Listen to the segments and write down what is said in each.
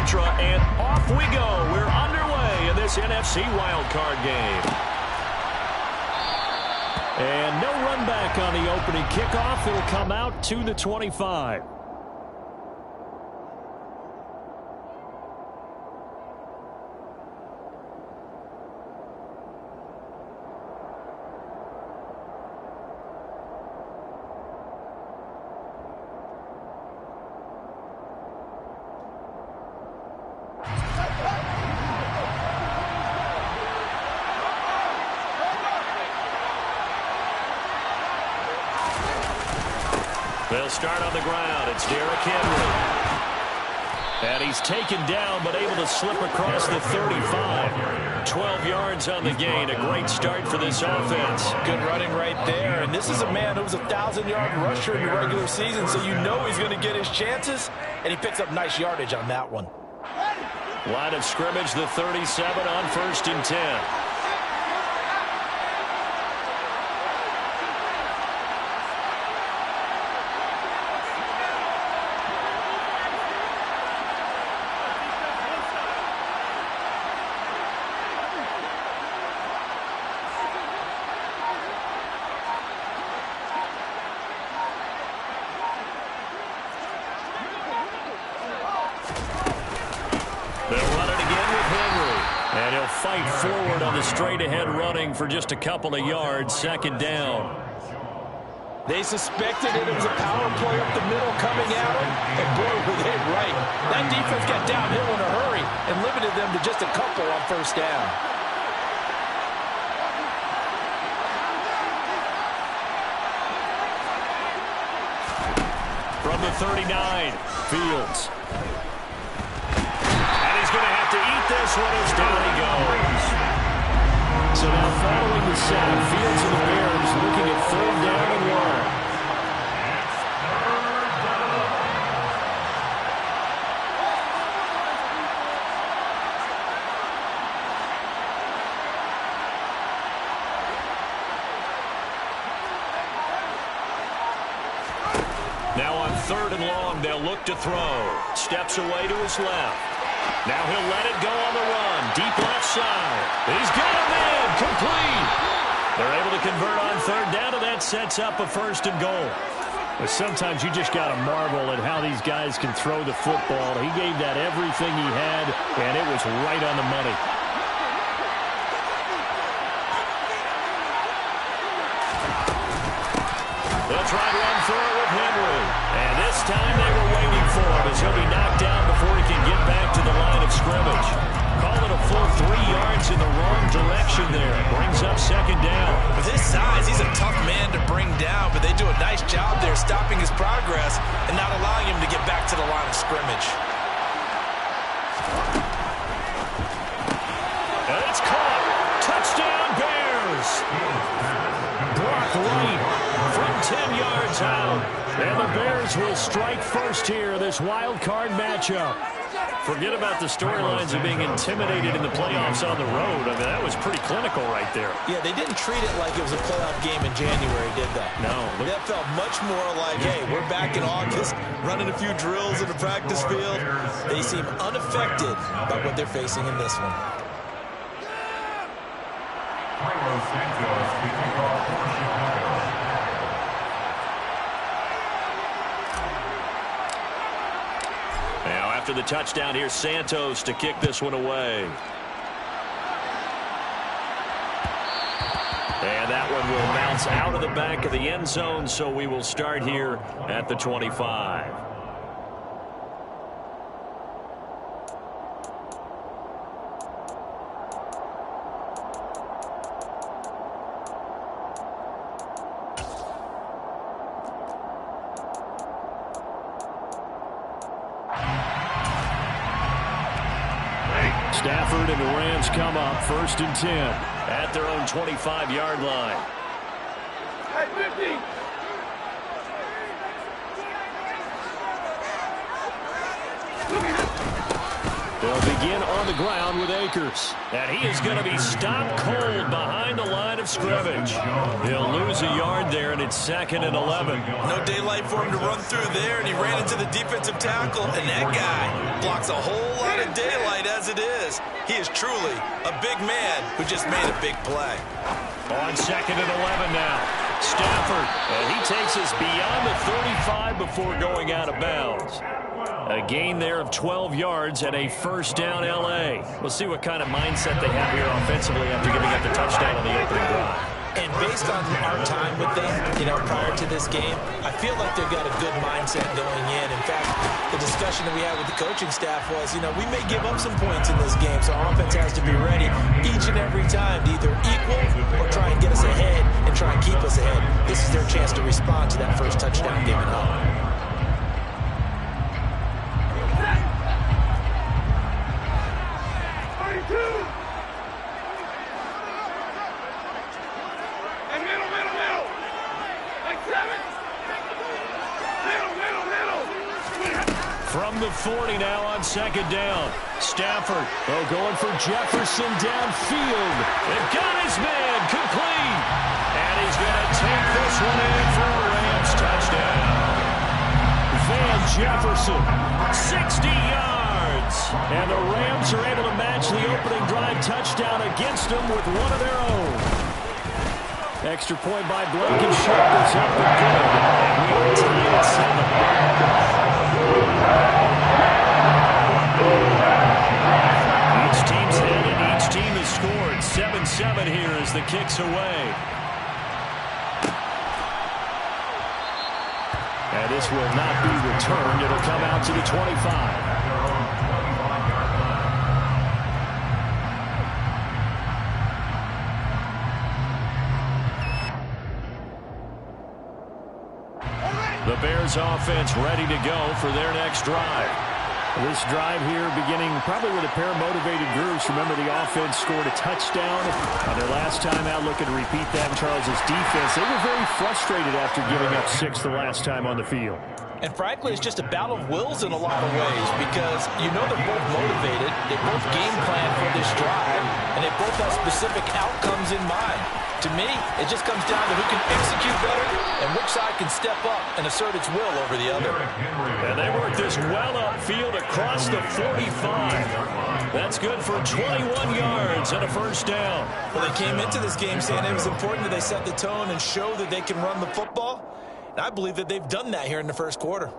mantra, and off we go. We're underway in this NFC wildcard game. And no run back on the opening kickoff. It'll come out to the 25. They'll start on the ground. It's Derrick Henry. And he's taken down, but able to slip across the 35. 12 yards on the gain. A great start for this offense. Good running right there. And this is a man who was a 1,000-yard rusher in the regular season, so you know he's going to get his chances. And he picks up nice yardage on that one. Line of scrimmage, the 37 on 1st and 10. Fight forward on the straight-ahead running for just a couple of yards. 2nd down. They suspected it was a power play up the middle coming at them, and boy, were they right. That defense got downhill in a hurry and limited them to just a couple on 1st down. From the 39, Fields. Going to have to eat this one as down he goes. So now following the sack, Fields and the Bears looking at 3rd down and 1. Now on 3rd and long, they'll look to throw. Steps away to his left. Now he'll let it go on the run. Deep left side. He's got a man. Complete. They're able to convert on 3rd down, and that sets up a 1st and goal. But sometimes you just got to marvel at how these guys can throw the football. He gave that everything he had, and it was right on the money. They'll try to run through it with Henry. And this time they were waiting for him as he'll be knocked down before he can get back to the line of scrimmage. Call it a full 3 yards in the wrong direction there. Brings up 2nd down. With his size, he's a tough man to bring down, but they do a nice job there stopping his progress and not allowing him to get back to the line of scrimmage. And it's caught. Touchdown, Bears. Brock Wright from 10 yards out. And the Bears will strike first here, this wild card matchup. Forget about the storylines of being intimidated in the playoffs on the road. I mean, that was pretty clinical right there. Yeah, they didn't treat it like it was a playoff game in January, did they? No. That felt much more like, hey, we're back in August, running a few drills in the practice field. They seem unaffected by what they're facing in this one. Now, after the touchdown, here's Santos to kick this one away. And that one will bounce out of the back of the end zone, so we will start here at the 25. Stafford and the Rams come up 1st and 10 at their own 25-yard line. They'll begin on the ground with Akers. And he is going to be stopped cold behind the line of scrimmage. He'll lose a yard there, and it's 2nd and 11. No daylight for him to run through there, and he ran into the defensive tackle, and that guy blocks a whole lot of daylight as it is. He is truly a big man who just made a big play. On 2nd and 11 now. Stafford, and he takes us beyond the 35 before going out of bounds. A gain there of 12 yards and a first down L.A. We'll see what kind of mindset they have here offensively after giving up the touchdown on the opening drive. And based on our time with them, prior to this game, I feel like they've got a good mindset going in. In fact, the discussion that we had with the coaching staff was, we may give up some points in this game, so our offense has to be ready each and every time to either equal or try and get us ahead and try and keep us ahead. This is their chance to respond to that first touchdown given up. From the 40 now on 2nd down. Stafford, going for Jefferson downfield. They've got his man complete. And he's going to take this one in for a Rams touchdown. Van Jefferson, 60 yards. And the Rams are able to match the opening drive touchdown against them with one of their own. Extra point by Blankenship is up and good. And we are tied at 7. Each team's hit and each team has scored. 7-7 here as the kick's away. And this will not be returned. It'll come out to the 25. The Bears offense ready to go for their next drive. This drive here beginning probably with a pair of motivated groups. Remember, the offense scored a touchdown on their last time out. Looking to repeat that in Charles's defense. They were very frustrated after giving up 6 the last time on the field. And frankly, it's just a battle of wills in a lot of ways because they're both motivated. They both game plan for this drive, and they both have specific outcomes in mind. To me, it just comes down to who can execute better and which side can step up and assert its will over the other. And they work this well upfield across the 45. That's good for 21 yards and a first down. Well, they came into this game saying it was important that they set the tone and show that they can run the football. And I believe that they've done that here in the first quarter.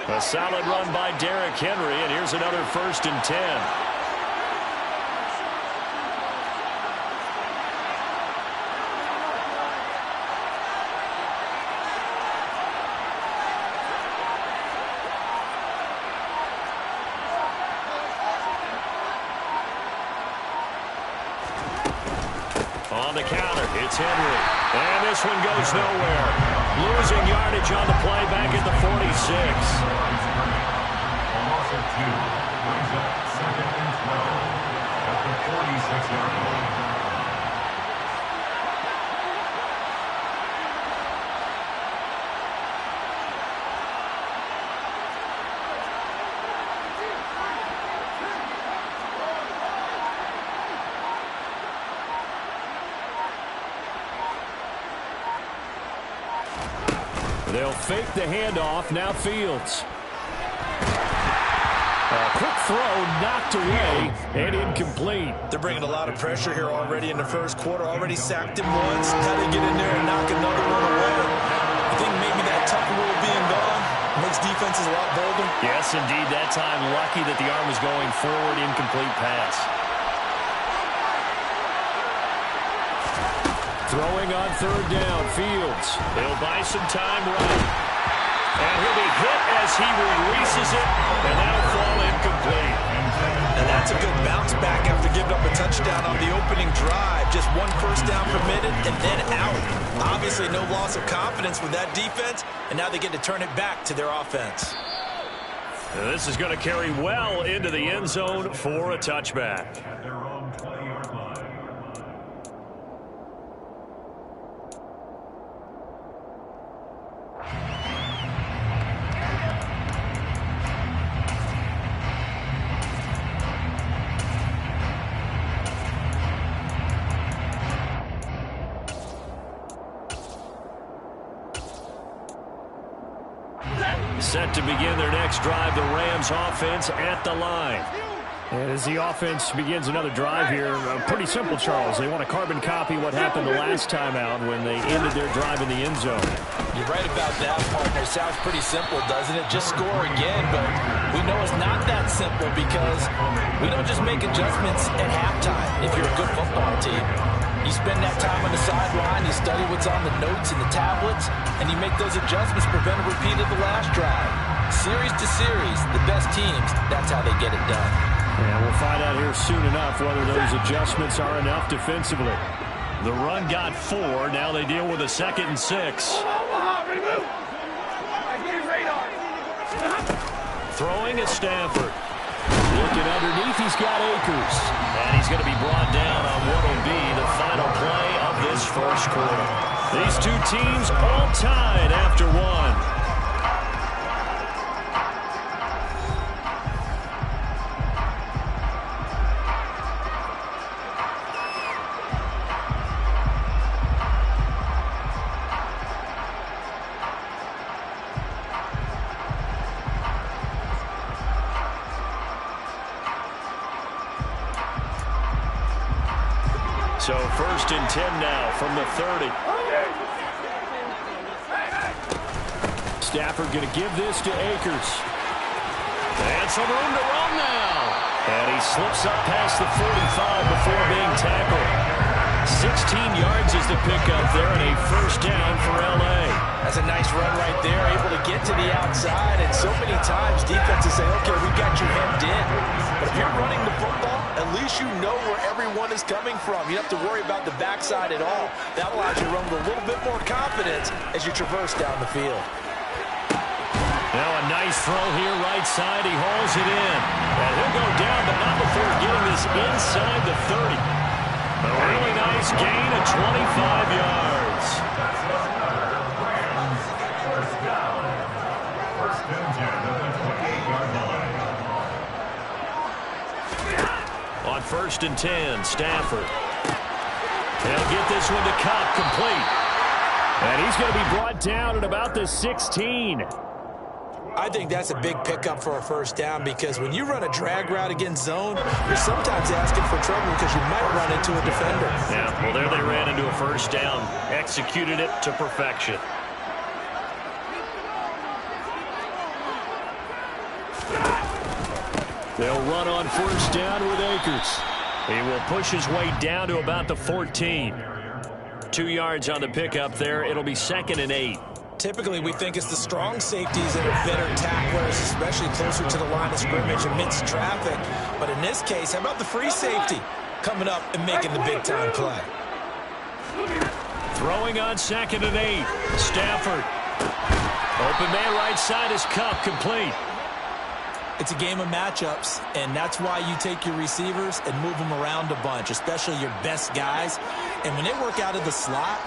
A solid run by Derrick Henry, and here's another 1st and 10. On the counter, it's Henry. And this one goes nowhere. Losing yardage on the play back at the 46. Loss of 2 brings up 2nd and 12 at the 46-yard line. They'll fake the handoff. Now Fields. A quick throw knocked away and incomplete. They're bringing a lot of pressure here already in the first quarter. Already sacked him once. How they get in there and knock another one away? I think maybe that tuck rule being gone makes defenses a lot bolder. Yes, indeed. That time lucky that the arm was going forward. Incomplete pass. Throwing on 3rd down, Fields. He'll buy some time running. And he'll be hit as he releases it, and that'll fall incomplete. And that's a good bounce back after giving up a touchdown on the opening drive. Just 1 first down permitted and then out. Obviously no loss of confidence with that defense, and now they get to turn it back to their offense. This is going to carry well into the end zone for a touchback. At their own 20-yard line. Set to begin their next drive, the Rams offense at the line. And as the offense begins another drive here, pretty simple, Charles. They want to carbon copy what happened the last time out when they ended their drive in the end zone. You're right about that, partner. Sounds pretty simple, doesn't it? Just score again, but we know it's not that simple because we don't just make adjustments at halftime if you're a good football team. You spend that time on the sideline, you study what's on the notes and the tablets, and you make those adjustments, prevent a repeat of the last drive. Series to series, the best teams, that's how they get it done. Yeah, we'll find out here soon enough whether those adjustments are enough defensively. The run got 4. Now they deal with a 2nd and 6. Throwing at Stafford. Looking underneath, he's got Akers. And he's going to be brought down on what will be the final play of this first quarter. These two teams all tied after one. So 1st and 10 now from the 30. Stafford going to give this to Akers. And some room to run now. And he slips up past the 45 before being tackled. 16 yards is the pickup there and a first down for L.A. That's a nice run right there, able to get to the outside. And so many times defenses say, okay, we got you hemmed in. But if you're running the football, at least you know where everyone is coming from. You don't have to worry about the backside at all. That allows you to run with a little bit more confidence as you traverse down the field. Now a nice throw here right side. He hauls it in. And he'll go down, but not before getting this inside the 30. A really nice gain of 25 yards. First down. 1st and 10 at the 28-yard line. On 1st and 10, Stafford. He'll get this one to Cup, complete. And he's going to be brought down at about the 16. I think that's a big pickup for a first down because when you run a drag route against zone, you're sometimes asking for trouble because you might run into a defender. Yeah, well, there they ran into a first down. Executed it to perfection. They'll run on first down with Akers. He will push his way down to about the 14. 2 yards on the pickup there. It'll be 2nd and 8. Typically, we think it's the strong safeties that are better tacklers, especially closer to the line of scrimmage amidst traffic. But in this case, how about the free safety coming up and making the big-time play? Throwing on 2nd and 8. Stafford. Open man right side is Cup, complete. It's a game of matchups, and that's why you take your receivers and move them around a bunch, especially your best guys. And when they work out of the slot,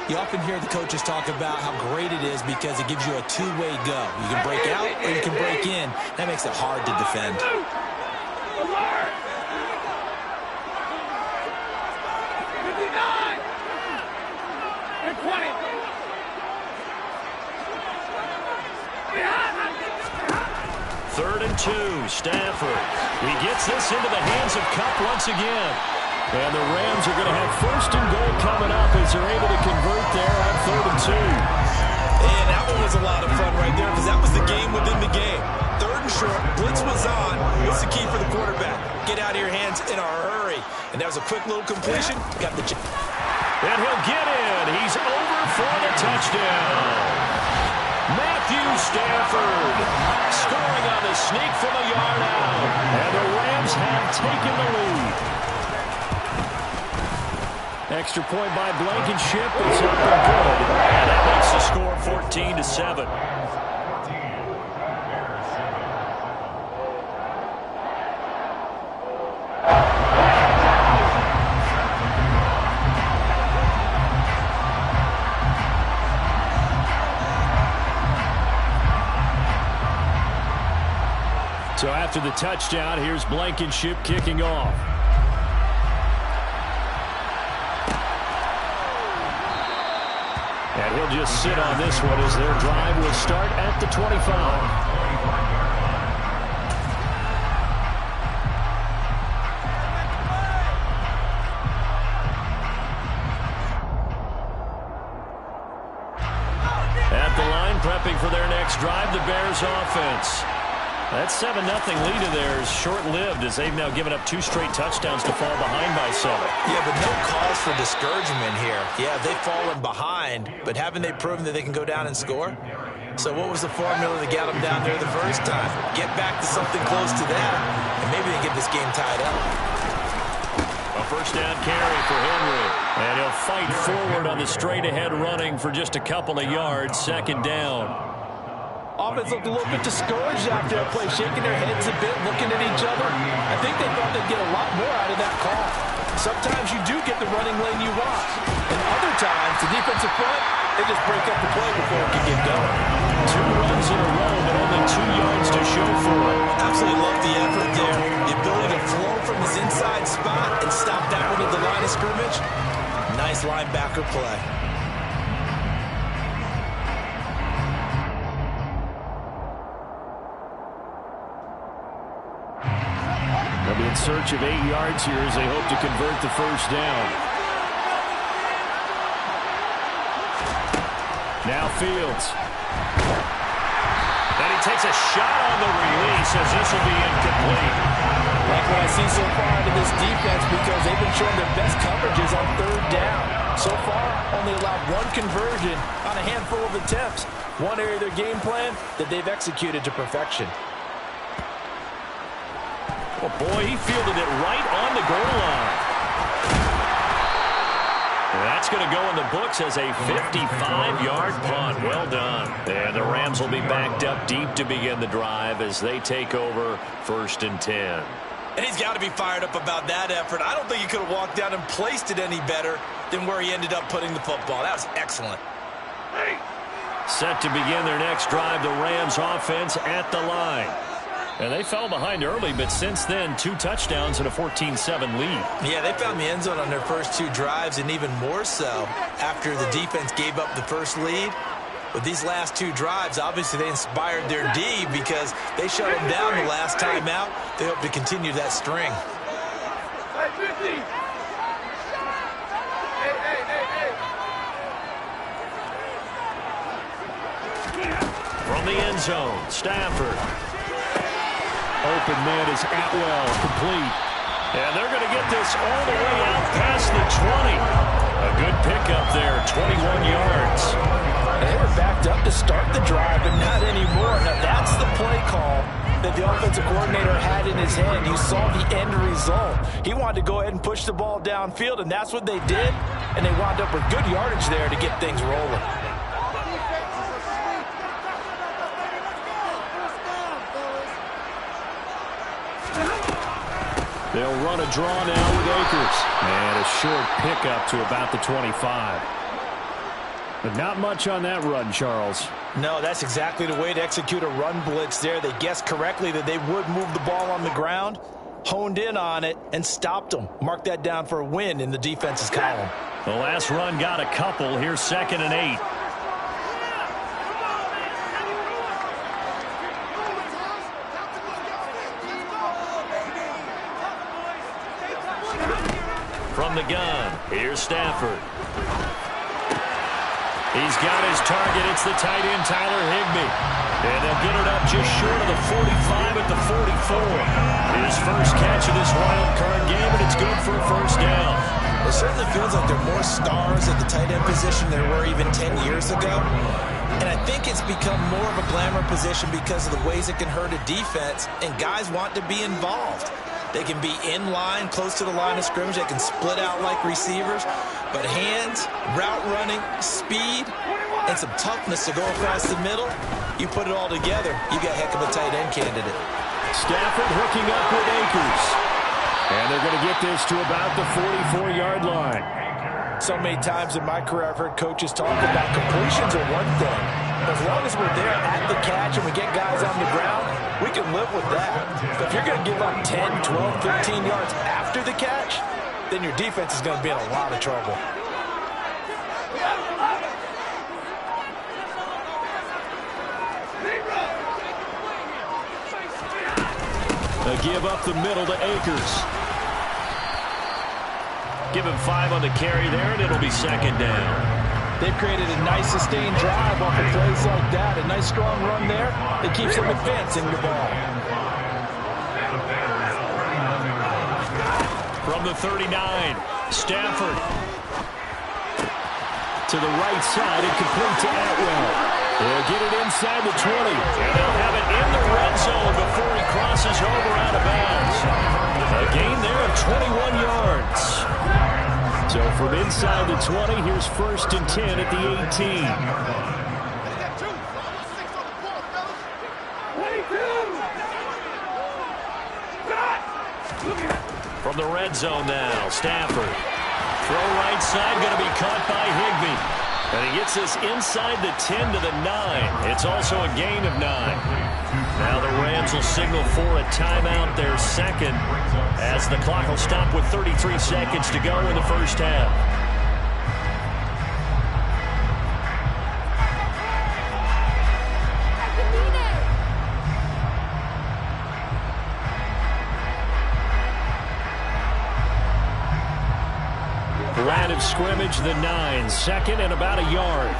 you often hear the coaches talk about how great it is because it gives you a two-way go. You can break out or you can break in. That makes it hard to defend. Third and 2, Stafford. He gets this into the hands of Cup once again. And the Rams are going to have 1st and goal coming up as they're able to convert there on 3rd and 2. And that one was a lot of fun right there because that was the game within the game. 3rd and short, blitz was on. What's the key for the quarterback? Get out of your hands in a hurry. And that was a quick little completion. Got the... And he'll get in. He's over for the touchdown. Matthew Stafford scoring on the sneak from a yard out. And the Rams have taken the lead. Extra point by Blankenship. It's up and good. And that makes the score 14-7. So after the touchdown, here's Blankenship kicking off. And he'll just sit on this one as their drive will start at the 25. Prepping for their next drive, the Bears offense. That 7-0 lead of theirs short-lived as they've now given up 2 straight touchdowns to fall behind by 7. Yeah, but no cause for discouragement here. Yeah, they've fallen behind, but haven't they proven that they can go down and score? So what was the formula that got them down there the first time? Get back to something close to that, and maybe they get this game tied up. A first down carry for Henry. And he'll fight forward on the straight-ahead running for just a couple of yards. Second down. Offense looked a little bit discouraged after that play, shaking their heads a bit, looking at each other. I think they thought they'd get a lot more out of that call. Sometimes you do get the running lane you want. And other times, the defensive front, they just break up the play before it can get going. 2 runs in a row, but only 2 yards to show for it. Absolutely love the effort there. The ability to flow from his inside spot and stop that one at the line of scrimmage. Nice linebacker play. They'll be in search of 8 yards here as they hope to convert the first down. Now Fields. And he takes a shot on the release as this will be incomplete. Like what I see so far out of this defense because they've been showing their best coverages on 3rd down. So far, only allowed 1 conversion on a handful of attempts. One area of their game plan that they've executed to perfection. Oh, boy, he fielded it right on the goal line. That's going to go in the books as a 55-yard punt. Well done. And the Rams will be backed up deep to begin the drive as they take over 1st and 10. And he's got to be fired up about that effort. I don't think he could have walked down and placed it any better than where he ended up putting the football. That was excellent. Set to begin their next drive, the Rams offense at the line. And they fell behind early, but since then, 2 touchdowns and a 14-7 lead. Yeah, they found the end zone on their first 2 drives, and even more so after the defense gave up the first lead. With these last 2 drives, obviously they inspired their D because they shut them down the last time out. They hope to continue that string. From the end zone, Stafford. Open man is Atwell, complete. And they're going to get this all the way out past the 20. A good pickup there, 21 yards. They were backed up to start the drive, but not anymore. Now, that's the play call that the offensive coordinator had in his head. You saw the end result. He wanted to go ahead and push the ball downfield, and that's what they did. And they wound up with good yardage there to get things rolling. They'll run a draw now with Akers. And a short pickup to about the 25. But not much on that run, Charles. No, that's exactly the way to execute a run blitz there. They guessed correctly that they would move the ball on the ground, honed in on it, and stopped them. Mark that down for a win in the defense's column. The last run got a couple. Here's 2nd and 8. From the gun, here's Stafford. He's got his target. It's the tight end, Tyler Higbee. And they'll get it up just short of the 45 at the 44. His first catch of this wild card game, and it's good for a first down. It certainly feels like there are more stars at the tight end position than there were even 10 years ago. And I think it's become more of a glamour position because of the ways it can hurt a defense, and guys want to be involved. They can be in line, close to the line of scrimmage. They can split out like receivers. But hands, route running, speed, and some toughness to go across the middle, you put it all together, you got a heck of a tight end candidate. Stafford hooking up with Akers. And they're going to get this to about the 44-yard line. So many times in my career, I've heard coaches talk about completions are one thing. But as long as we're there at the catch and we get guys on the ground, we can live with that. But if you're going to give up 10, 12, 15 yards after the catch, then your defense is going to be in a lot of trouble. A give up the middle to Akers. Give him 5 on the carry there, and it'll be second down. They've created a nice sustained drive off of plays like that. A nice strong run there. It keeps them advancing the ball. From the 39, Stafford. To the right side and complete to Atwell. They'll get it inside the 20. And they'll have it in the red zone before he crosses over out of bounds. A gain there of 21 yards. So from inside the 20, here's 1st and 10 at the 18. From the red zone now, Stafford. Throw right side, going to be caught by Higbee. And he gets this inside the 10 to the 9. It's also a gain of 9. Now the Rams will signal for a timeout, their second, as the clock will stop with 33 seconds to go in the first half. Line of scrimmage, the 9. Second and about a yard.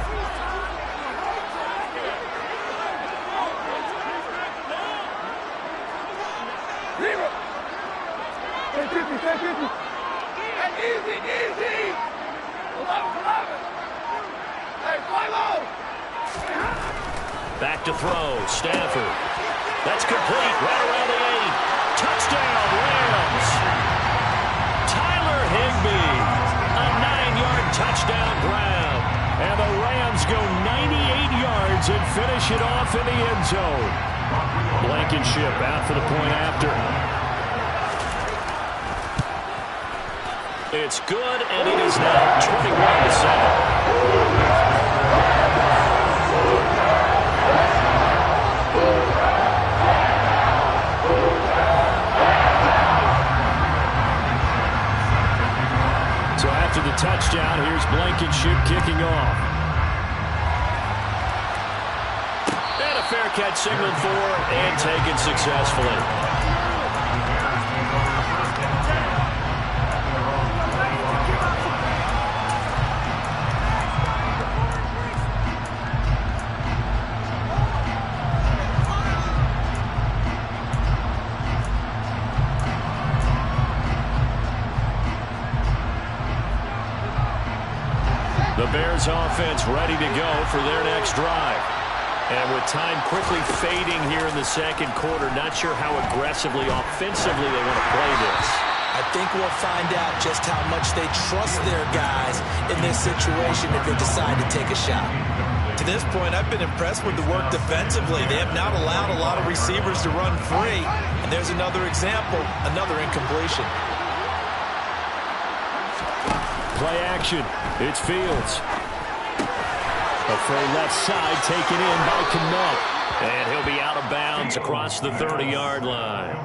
Back to throw. Stafford. That's complete. Right around the 8. Touchdown, Rams. Tyler Higbee. A 9-yard touchdown grab. And the Rams go 98 yards and finish it off in the end zone. Blankenship out for the point after. It's good, and it is now 21-7. So after the touchdown, here's Blankenship kicking off. And a fair catch signaled for and taken successfully. The Bears offense ready to go for their next drive. And with time quickly fading here in the second quarter, not sure how aggressively, offensively they want to play this. I think we'll find out just how much they trust their guys in this situation if they decide to take a shot. To this point, I've been impressed with the work defensively. They have not allowed a lot of receivers to run free. And there's another example, another incompletion. Play action. It's Fields. A throw left side taken in by Kmet. And he'll be out of bounds across the 30-yard line.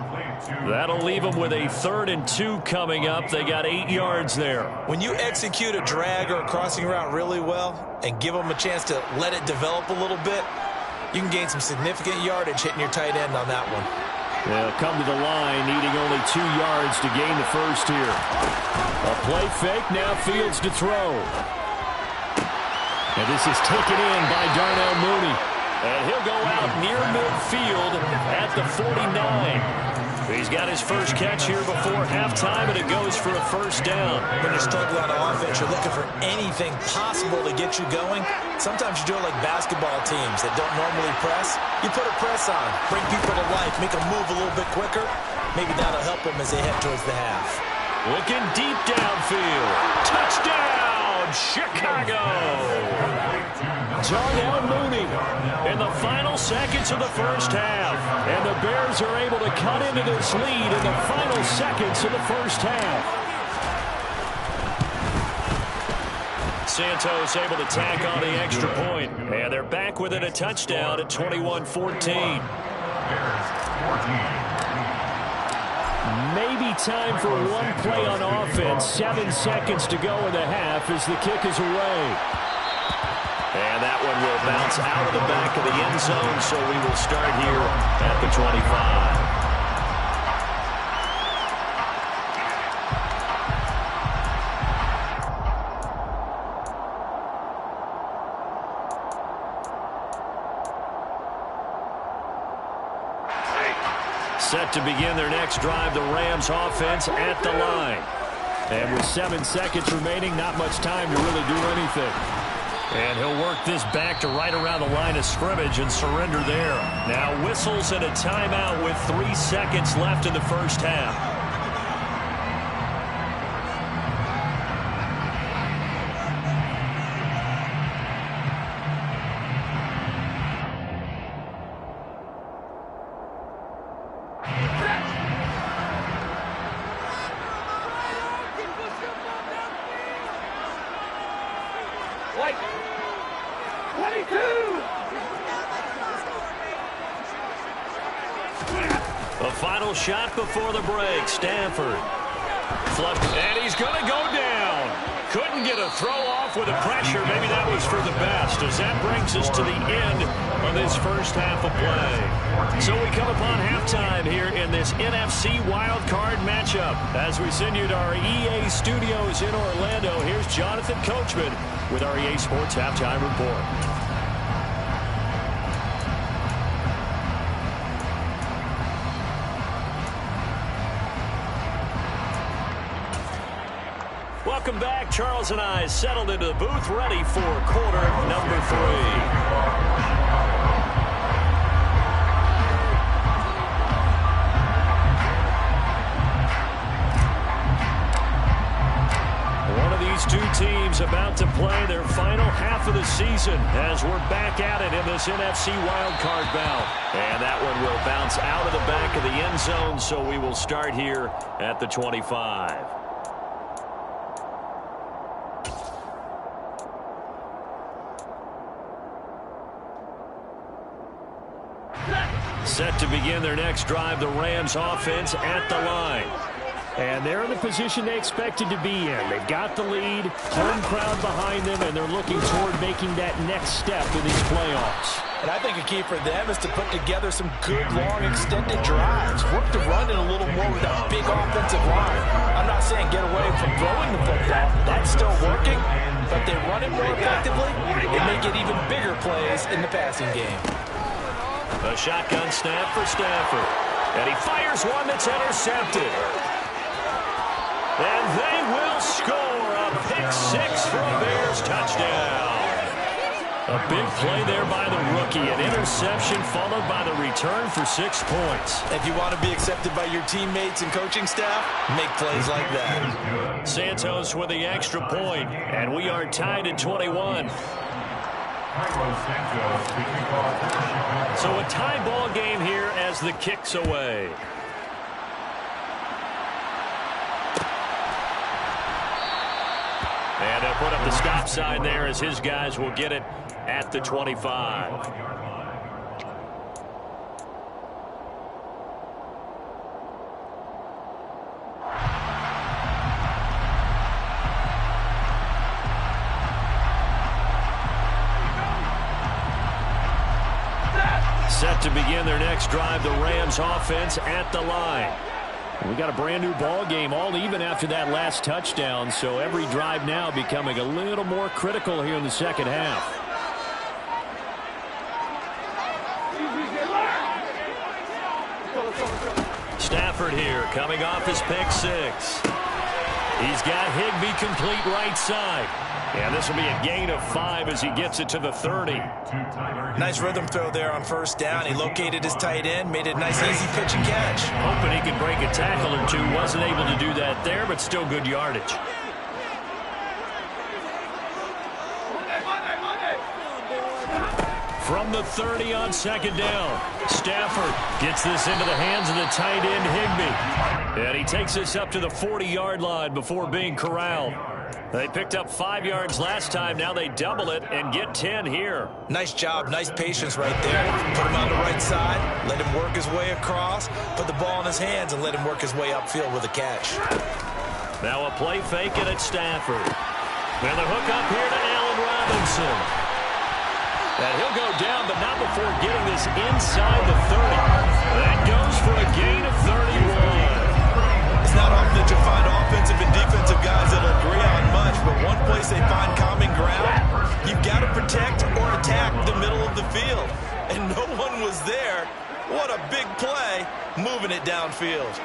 That'll leave them with a 3rd and 2 coming up. They got 8 yards there. When you execute a drag or a crossing route really well and give them a chance to let it develop a little bit, you can gain some significant yardage hitting your tight end on that one. They'll come to the line, needing only 2 yards to gain the first here. A play fake, now Fields to throw. And this is taken in by Darnell Mooney. And he'll go out near midfield at the 49. He's got his first catch here before halftime, and it goes for a first down. When you're struggling on offense, you're looking for anything possible to get you going. Sometimes you do it like basketball teams that don't normally press. You put a press on, bring people to life, make them move a little bit quicker. Maybe that'll help them as they head towards the half. Looking deep downfield. Touchdown, Chicago! Darnell Mooney in the final seconds of the first half. And the Bears are able to cut into this lead in the final seconds of the first half. Santos able to tack on the extra point. And they're back within a touchdown at 21-14. Maybe time for one play on offense. 7 seconds to go in the half as the kick is away. And that one will bounce out of the back of the end zone, so we will start here at the 25. Set to begin their next drive, the Rams offense at the line. And with 7 seconds remaining, not much time to really do anything. And he'll work this back to right around the line of scrimmage and surrender there. Now whistles and a timeout with 3 seconds left in the first half. The final shot before the break. Stanford. And he's going to go down. Couldn't get a throw off with the pressure. Maybe that was for the best, as that brings us to the end of this first half of play. So we come upon halftime here in this NFC wildcard matchup. As we send you to our EA studios in Orlando, here's Jonathan Coachman with our EA Sports Halftime Report. Welcome back. Charles and I settled into the booth, ready for quarter number 3. One of these two teams about to play their final half of the season as we're back at it in this NFC wildcard bout. And that one will bounce out of the back of the end zone, so we will start here at the 25. Set to begin their next drive, the Rams offense at the line. And they're in the position they expected to be in. They've got the lead, home crowd behind them, and they're looking toward making that next step in these playoffs. And I think a key for them is to put together some good, long, extended drives. Work the run in a little more with that big offensive line. I'm not saying get away from throwing the football. That's still working. But they run it more effectively, it may get even bigger plays in the passing game. A shotgun snap for Stanford. And he fires one that's intercepted. And they will score a pick-6 for a Bears touchdown. A big play there by the rookie. An interception followed by the return for 6 points. If you want to be accepted by your teammates and coaching staff, make plays like that. Santos with the extra point, and we are tied at 21. So a tie ball game here as the kick's away. And they'll put up the stop sign there as his guys will get it at the 25. Set to begin their next drive, the Rams offense at the line. We got a brand new ball game, all even after that last touchdown, so every drive now becoming a little more critical here in the second half. Stafford here coming off his pick-6. He's got Higbee complete right side. And this will be a gain of 5 as he gets it to the 30. Nice rhythm throw there on first down. He located his tight end, made it a nice easy pitch and catch. Hoping he could break a tackle or two. Wasn't able to do that there, but still good yardage. From the 30 on second down, Stafford gets this into the hands of the tight end Higbee. And he takes this up to the 40-yard line before being corralled. They picked up 5 yards last time. Now they double it and get 10 here. Nice job. Nice patience right there. Put him on the right side. Let him work his way across. Put the ball in his hands and let him work his way upfield with a catch. Now a play fake it at Stafford. And the hook up here to Allen Robinson. And he'll go down, but not before getting this inside the 30. That goes for a gain of 31. It's not often that you find offensive and defensive guys that'll agree on much, but one place they find common ground, you've got to protect or attack the middle of the field. And no one was there. What a big play. moving it downfield.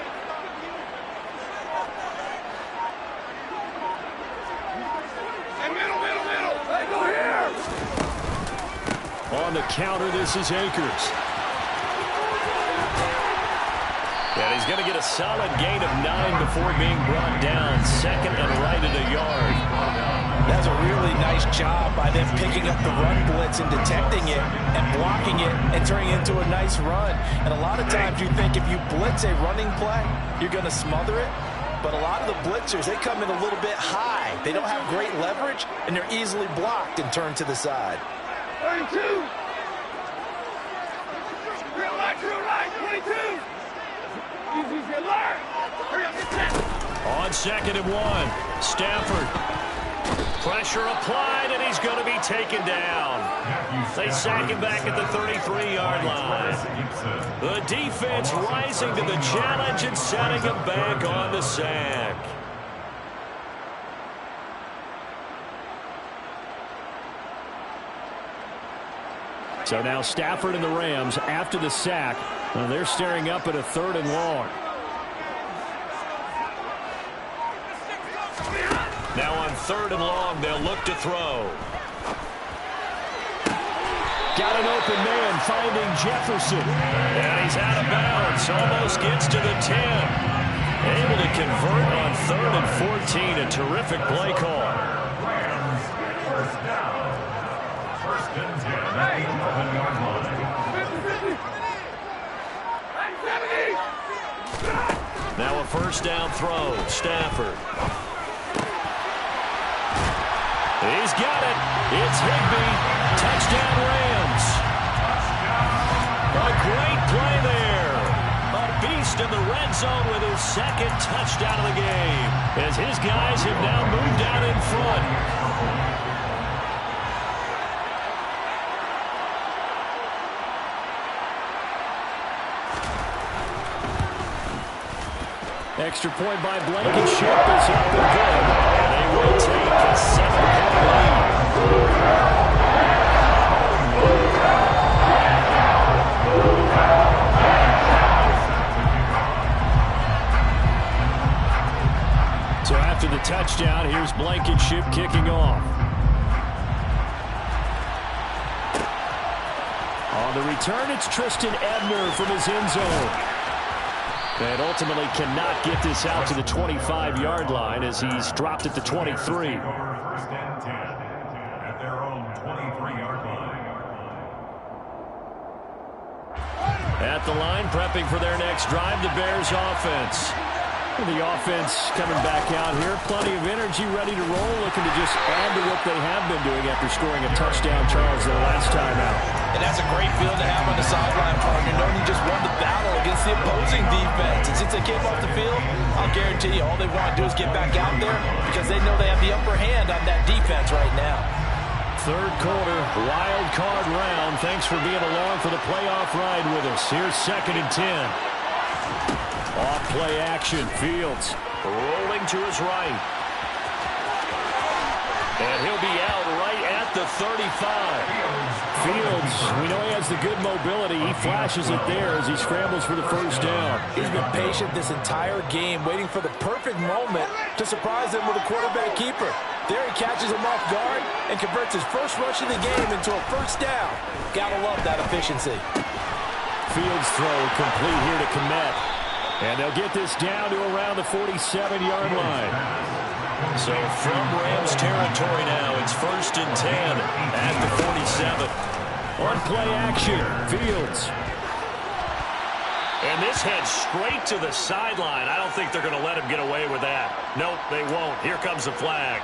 On the counter, this is Akers. And he's going to get a solid gain of 9 before being brought down. Second and right at a yard. That's a really nice job by them picking up the run blitz and detecting it and blocking it and turning it into a nice run. And a lot of times you think if you blitz a running play, you're going to smother it. But a lot of the blitzers, they come in a little bit high. They don't have great leverage, and they're easily blocked and turned to the side. 32. Real right, 22. Easy as you learn. Hurry up, get set. On 2nd and 1, Stafford. Pressure applied, and he's going to be taken down. They sack him back at the 33-yard line. The defense rising to the challenge and setting him back on the sack. So now Stafford and the Rams, after the sack, they're staring up at a 3rd and long. Now on 3rd and long, they'll look to throw. Got an open man finding Jefferson. And he's out of bounds. Almost gets to the 10. Able to convert on 3rd and 14. A terrific play call. Rams, first down. First and 10 at the 11-yard line. Now a first down throw. Stafford. He's got it. It's Higbee. Touchdown, Rams. A great play there. A beast in the red zone with his 2nd touchdown of the game, as his guys have now moved out in front. Extra point by Blankenship is up and good. And they will take a 7-point lead. So after the touchdown, here's Blankenship kicking off. On the return, it's Tristan Ebner from his end zone. And ultimately cannot get this out to the 25-yard line as he's dropped at the 23. First and 10 at their own 23-yard line. At the line, prepping for their next drive, the Bears offense. The offense coming back out here. Plenty of energy, ready to roll, looking to just add to what they have been doing after scoring a touchdown, Charles, their last time out. And that's a great feeling to have on the sideline, partner, knowing you just won the battle against the opposing defense. And since they came off the field, I'll guarantee you all they want to do is get back out there because they know they have the upper hand on that defense right now. 3rd quarter, wild card round. Thanks for being along for the playoff ride with us. Here's 2nd and 10. Off play action. Fields rolling to his right. And he'll be out right at the 35. Fields, we know he has the good mobility. He flashes it there as he scrambles for the first down. He's been patient this entire game, waiting for the perfect moment to surprise them with a quarterback keeper. There he catches him off guard and converts his first rush of the game into a first down. Gotta love that efficiency. Fields throw complete here to Komet. And they'll get this down to around the 47-yard line. So from Rams territory now, it's 1st and 10 at the 47. On play action, Fields. And this heads straight to the sideline. I don't think they're going to let him get away with that. Nope, they won't. Here comes the flag.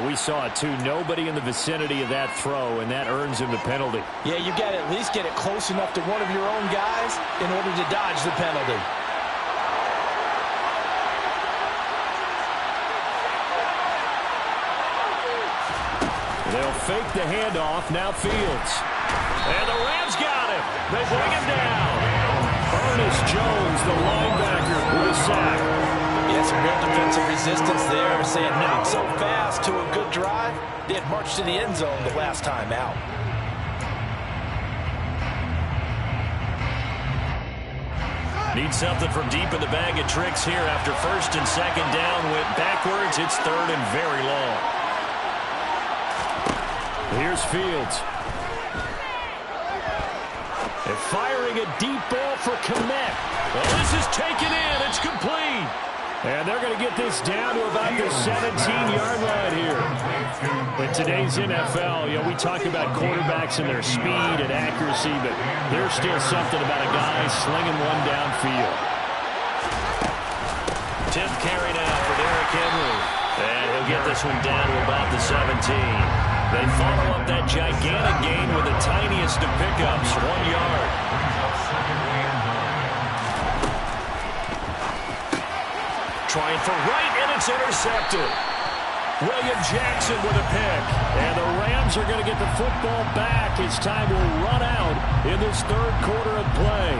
We saw it too. Nobody in the vicinity of that throw, and that earns him the penalty. Yeah, you got to at least get it close enough to one of your own guys in order to dodge the penalty. They'll fake the handoff. Now Fields. And the Rams got him. They bring him down. Ernest Jones, the linebacker, with a sack. Yeah, some real defensive resistance there, saying not so fast to a good drive. They had marched to the end zone the last time out. Need something from deep in the bag of tricks here after first and second down went backwards. It's third and very long. Here's Fields. They're firing a deep ball for Kmet. Well, this is taken in. It's complete. And they're going to get this down to about the 17-yard line here. In today's NFL, we talk about quarterbacks and their speed and accuracy, but there's still something about a guy slinging one downfield. 10th carry now for Derrick Henry. And he'll get this one down to about the 17. They follow up that gigantic gain with the tiniest of pickups, 1 yard. Trying for right, and it's intercepted. William Jackson with a pick. And the Rams are going to get the football back as time will run out in this third quarter of play.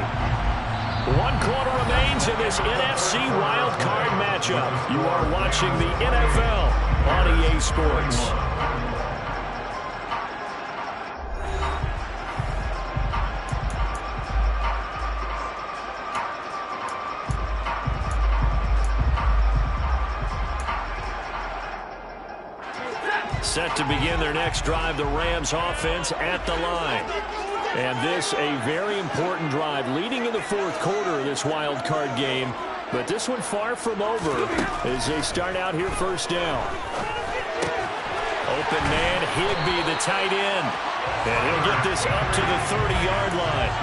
1 quarter remains in this NFC Wild Card matchup. You are watching the NFL on EA Sports. Set to begin their next drive, the Rams offense at the line. And this a very important drive leading in the fourth quarter of this wild card game. But this one far from over as they start out here first down. Open man, Higbee, the tight end. And he'll get this up to the 30-yard line.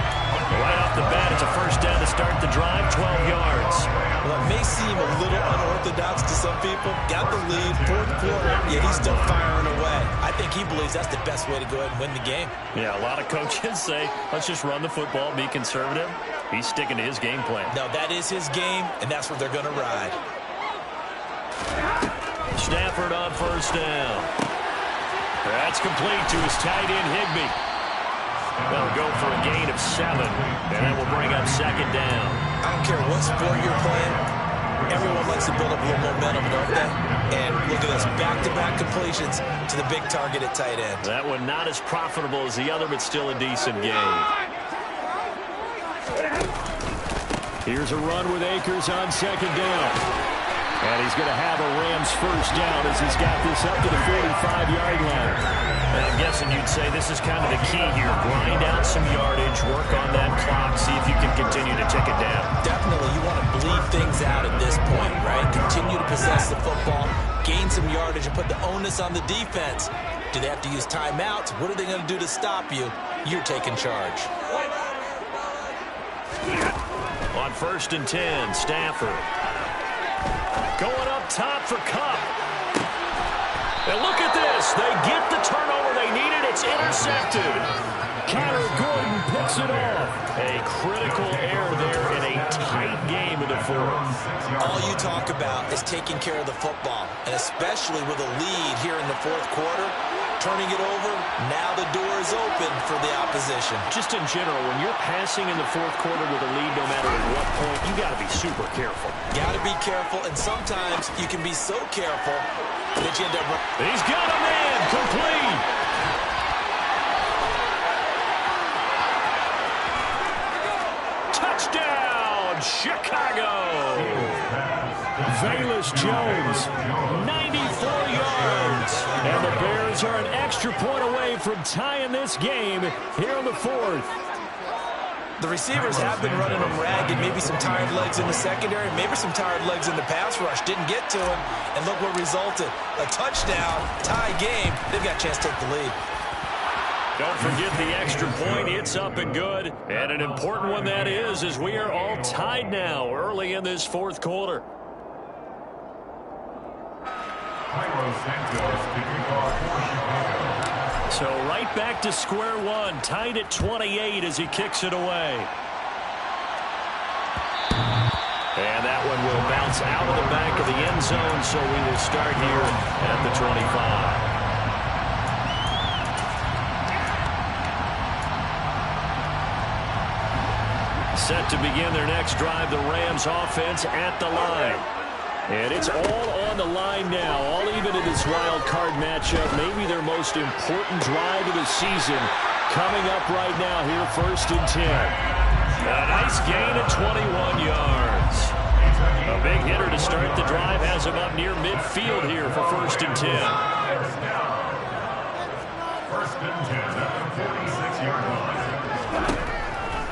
Right off the bat, it's a first down to start the drive, 12 yards. Well, it may seem a little unorthodox to some people. Got the lead, fourth quarter, yet he's still firing away. I think he believes that's the best way to go ahead and win the game. Yeah, a lot of coaches say, let's just run the football, be conservative. He's sticking to his game plan. No, that is his game, and that's what they're going to ride. Stafford on first down. That's complete to his tight end, Higbee. They'll go for a gain of 7, and that will bring up second down. I don't care what sport you're playing. Everyone likes to build up a little momentum, don't they? And look at this, back-to-back completions to the big target at tight end. That one not as profitable as the other, but still a decent game. Here's a run with Akers on second down. And he's going to have a Rams first down as he's got this up to the 45-yard line. And I'm guessing you'd say this is kind of the key here. Grind out some yardage, work on that clock, see if you can continue to tick it down. Definitely, you want to bleed things out at this point, right? Continue to possess the football, gain some yardage, and put the onus on the defense. Do they have to use timeouts? What are they going to do to stop you? You're taking charge. On first and 10, Stafford. Going up top for Kupp. And look at this. They get the turnover they needed. It's intercepted. Connor Gordon picks it off. A critical error there in a tight game in the fourth. All you talk about is taking care of the football, and especially with a lead here in the fourth quarter, turning it over, now the door is open for the opposition. Just in general, when you're passing in the fourth quarter with a lead, no matter at what point, you got to be super careful. Got to be careful, and sometimes you can be so careful that you end up... He's got a man, complete. Touchdown, Chicago. Velus Jones, 94 yards. And the Bears are an extra point away from tying this game here in the fourth. The receivers have been running them ragged. Maybe some tired legs in the secondary, maybe some tired legs in the pass rush. Didn't get to him, and look what resulted. A touchdown, tie game. They've got a chance to take the lead. Don't forget the extra point. It's up and good. And an important one that is, as we are all tied now early in this fourth quarter. So right back to square one, tied at 28 as he kicks it away. And that one will bounce out of the back of the end zone, so we will start here at the 25. Set to begin their next drive, the Rams offense at the line. And it's all on the line now, all even in this wild card matchup. Maybe their most important drive of the season coming up right now here, first and 10. A nice gain of 21 yards. A big hitter to start the drive has him up near midfield here for 1st and 10. First and 10 at the 46-yard line.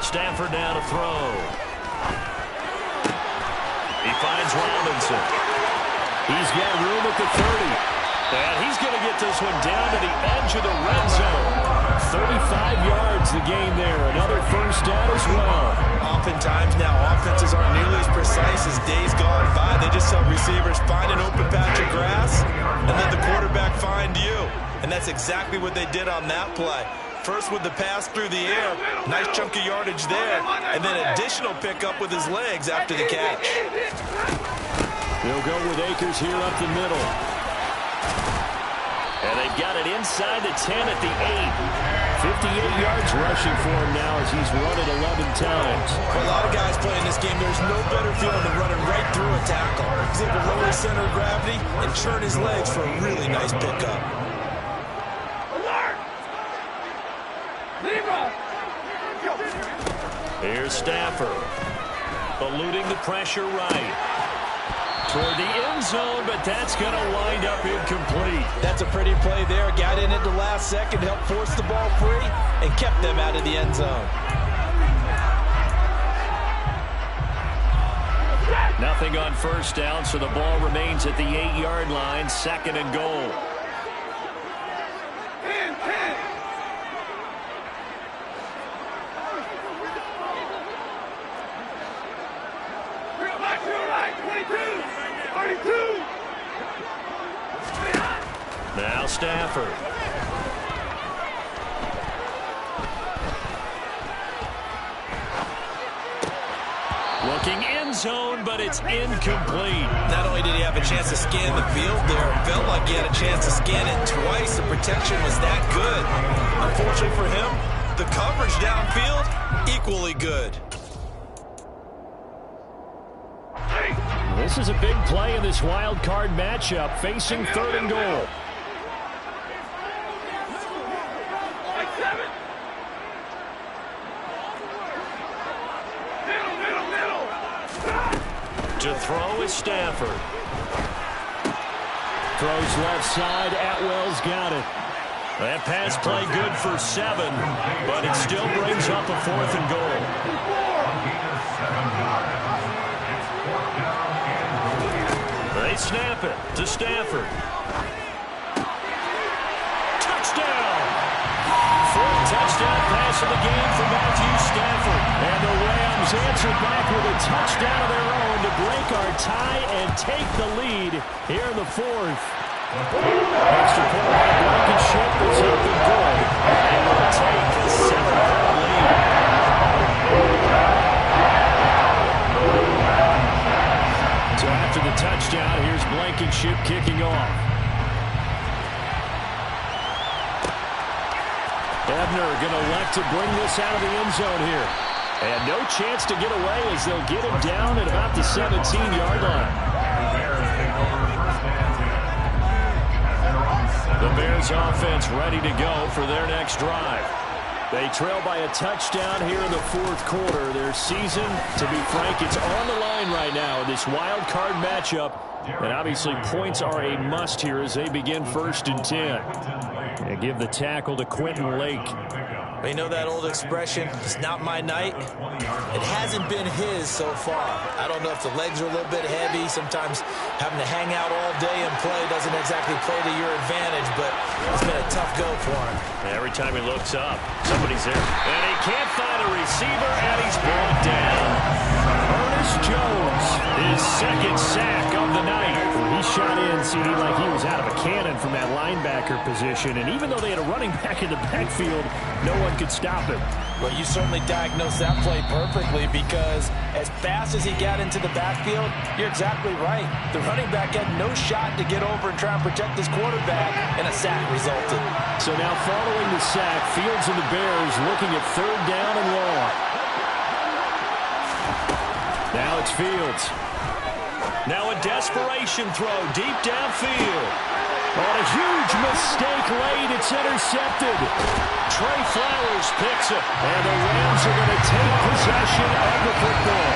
Stafford now to throw. He finds Robinson. He's got room at the 30. And he's going to get this one down to the edge of the red zone. 35 yards the gain there. Another first down as well. Oftentimes now, offenses aren't nearly as precise as days gone by. They just help receivers find an open patch of grass and let the quarterback find you. And that's exactly what they did on that play. First with the pass through the air, nice chunk of yardage there, and then additional pickup with his legs after the catch. They'll go with Akers here up the middle. And they've got it inside the 10 at the 8. 58 yards rushing for him now as he's run it 11 times. For a lot of guys playing this game, there's no better feeling than running right through a tackle. He's able to lower his center of gravity and churn his legs for a really nice pickup. Here's Stafford, eluding the pressure right. Toward the end zone, but that's going to wind up incomplete. That's a pretty play there. Got in at the last second, helped force the ball free, and kept them out of the end zone. Nothing on first down, so the ball remains at the 8-yard line, 2nd and goal. Now Stafford. Looking end zone, but it's incomplete. Not only did he have a chance to scan the field there, it felt like he had a chance to scan it twice. The protection was that good. Unfortunately for him, the coverage downfield, equally good. This is a big play in this wild card matchup, facing 3rd and goal. To throw is Stafford. Throws left side. Atwell's got it. That pass play good for 7, but it still brings up a 4th and goal. They snap it to Stafford. Touchdown! 4th touchdown pass of the game for Matthew Stafford. And the Rams answer back with a touchdown of their own to break our tie and take the lead here in the 4th. Extra point by Blankenship is up and good. And we'll take the 7-point lead. So after the touchdown, here's Blankenship kicking off. Ebner going to elect to bring this out of the end zone here. And no chance to get away as they'll get him down at about the 17-yard line. The Bears offense ready to go for their next drive. They trail by a touchdown here in the 4th quarter. Their season, to be frank, it's on the line right now in this wild card matchup. And obviously points are a must here as they begin 1st and 10. And give the tackle to Quentin Lake. You know that old expression, it's not my night? It hasn't been his so far. I don't know if the legs are a little bit heavy. Sometimes having to hang out all day and play doesn't exactly play to your advantage, but it's been a tough go for him. Every time he looks up, somebody's there. And he can't find a receiver, and he's brought down. Ernest Jones, his 2nd sack of the night. He shot in, CD, like he was out of a cannon from that linebacker position. And even though they had a running back in the backfield, no one could stop him. Well, you certainly diagnosed that play perfectly because as fast as he got into the backfield, you're exactly right. The running back had no shot to get over and try and protect his quarterback, and a sack resulted. So now following the sack, Fields and the Bears looking at 3rd down and long. Now it's Fields. Now a desperation throw deep downfield. On a huge mistake late, it's intercepted. Trey Flowers picks it, and the Rams are going to take possession of the football.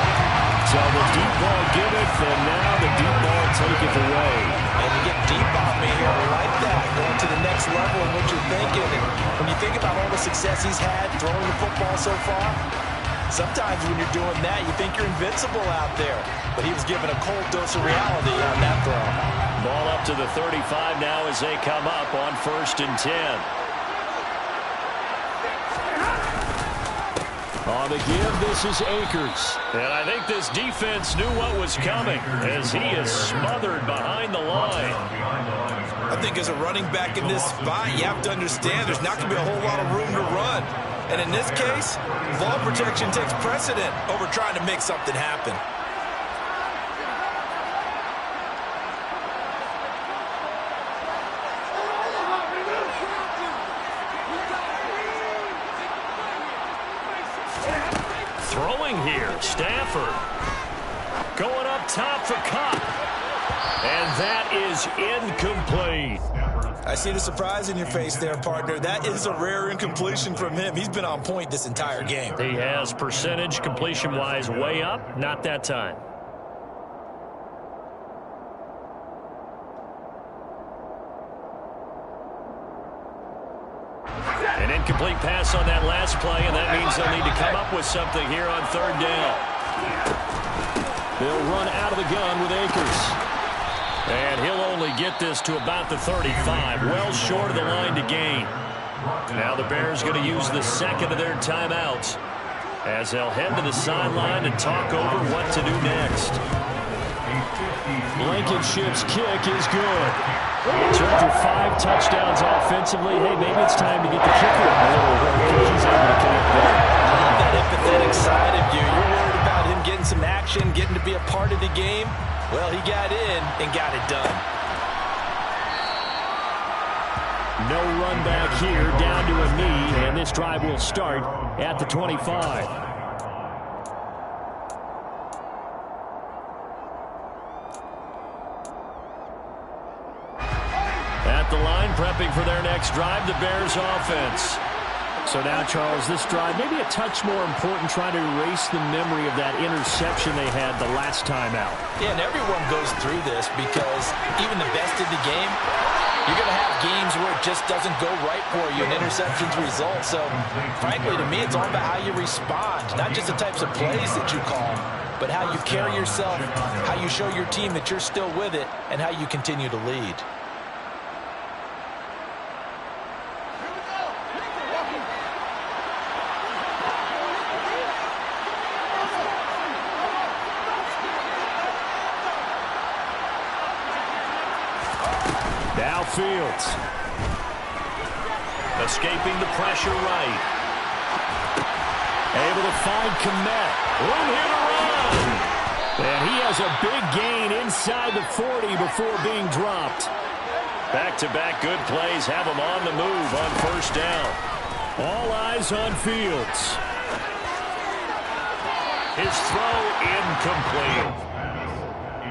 So the deep ball giveth, and now the deep ball taketh away. And you get deep on me here. I like that. Going to the next level in what you're thinking. And when you think about all the success he's had throwing the football so far, sometimes when you're doing that, you think you're invincible out there. But he was given a cold dose of reality on that throw. Ball up to the 35 now as they come up on 1st and 10. On the give, this is Akers. And I think this defense knew what was coming as he is smothered behind the line. I think as a running back in this spot, you have to understand there's not going to be a whole lot of room to run. And in this case, ball protection takes precedent over trying to make something happen. Throwing here, Stafford. Going up top for Cup. And that is incomplete. I see the surprise in your face there, partner. That is a rare incompletion from him. He's been on point this entire game. He has percentage completion-wise way up. Not that time. An incomplete pass on that last play, and that means they'll need to come up with something here on 3rd down. They'll run out of the gun with Akers. And he'll only get this to about the 35, well short of the line to gain. Now the Bears going to use the second of their timeouts as they'll head to the sideline and talk over what to do next. Blankenship's kick is good. Turned for 5 touchdowns offensively. Hey, maybe it's time to get the kicker a little work. He's able to connect there. I love that empathetic side of you. You're worried about him getting some action, getting to be a part of the game. Well, he got in and got it done. No run back here, down to a knee, and this drive will start at the 25. At the line, prepping for their next drive, the Bears offense. So now, Charles, this drive maybe a touch more important, trying to erase the memory of that interception they had the last time out. Yeah, and everyone goes through this because even the best in the game, you're going to have games where it just doesn't go right for you and interceptions result. So, frankly, to me, it's all about how you respond, not just the types of plays that you call, but how you carry yourself, how you show your team that you're still with it, and how you continue to lead. Now Fields. Escaping the pressure right. Able to find Kmet. Room here to run. And he has a big gain inside the 40 before being dropped. Back-to-back good plays have him on the move on 1st down. All eyes on Fields. His throw incomplete.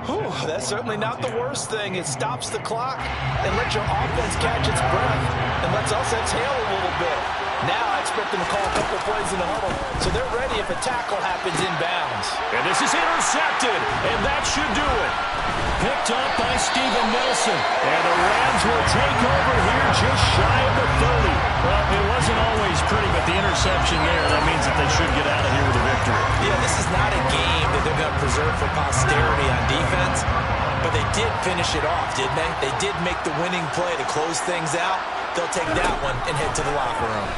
Whew, that's certainly not the worst thing. It stops the clock and lets your offense catch its breath and lets us exhale a little bit. Now I expect them to call a couple plays in the huddle so they're ready if a tackle happens inbounds. And this is intercepted, and that should do it. Picked up by Steven Nelson. And the Rams will take over here just shy of the 30. Well, it wasn't always pretty, but the interception there, that means that they should get out of here with a victory. Yeah, this is not a game that they're going to preserve for posterity on defense, but they did finish it off, didn't they? They did make the winning play to close things out. They'll take that one and head to the locker room.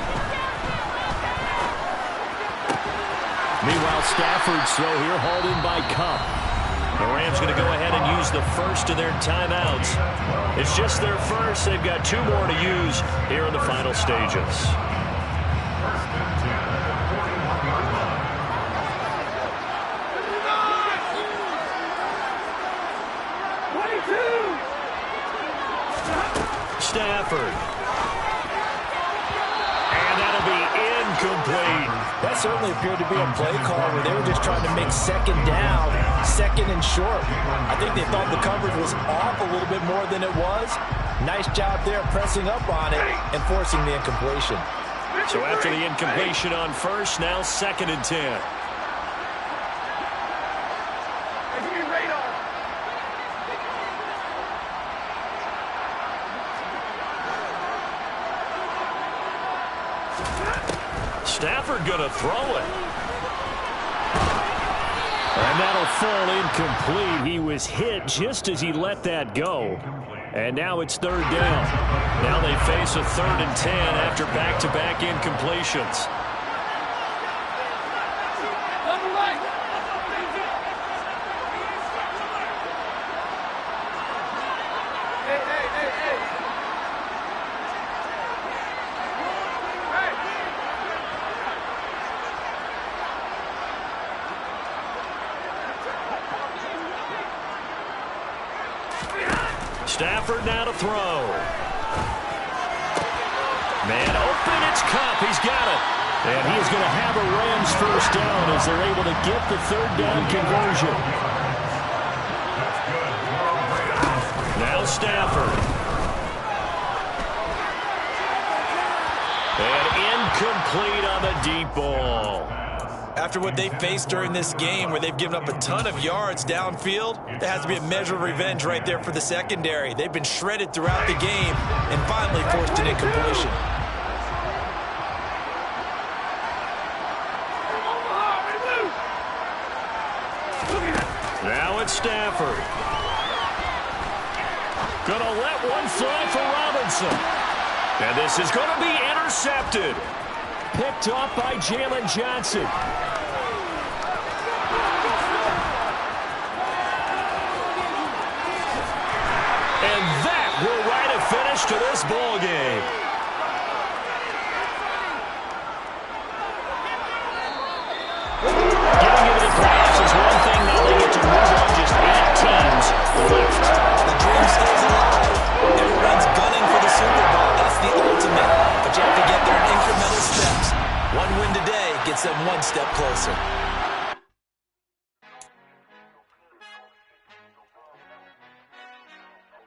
Meanwhile, Stafford's throw here hauled in by Cup. The Rams going to go ahead and use the first of their timeouts. It's just their first. They've got 2 more to use here in the final stages. Stafford. And that'll be incomplete. That certainly appeared to be a play call where they were just trying to make 2nd down, 2nd and short. I think they thought the coverage was off a little bit more than it was, Nice job there pressing up on it and forcing the incompletion. So after the incompletion on first, now 2nd and 10. Stafford going to throw it. And that'll fall incomplete. He was hit just as he let that go. And now it's 3rd down. Now they face a 3rd and 10 after back-to-back incompletions. Stafford now to throw. Man open, it's Cup. He's got it. And he is going to have a Rams first down as they're able to get the 3rd down conversion. Now Stafford. And incomplete on the deep ball. After what they faced during this game where they've given up a ton of yards downfield, there has to be a measure of revenge right there for the secondary. They've been shredded throughout the game and finally forced an incompletion. Now it's Stafford. Gonna let one fly for Robinson. And this is going to be intercepted. Picked off by Jalen Johnson. And that will write a finish to this ball game.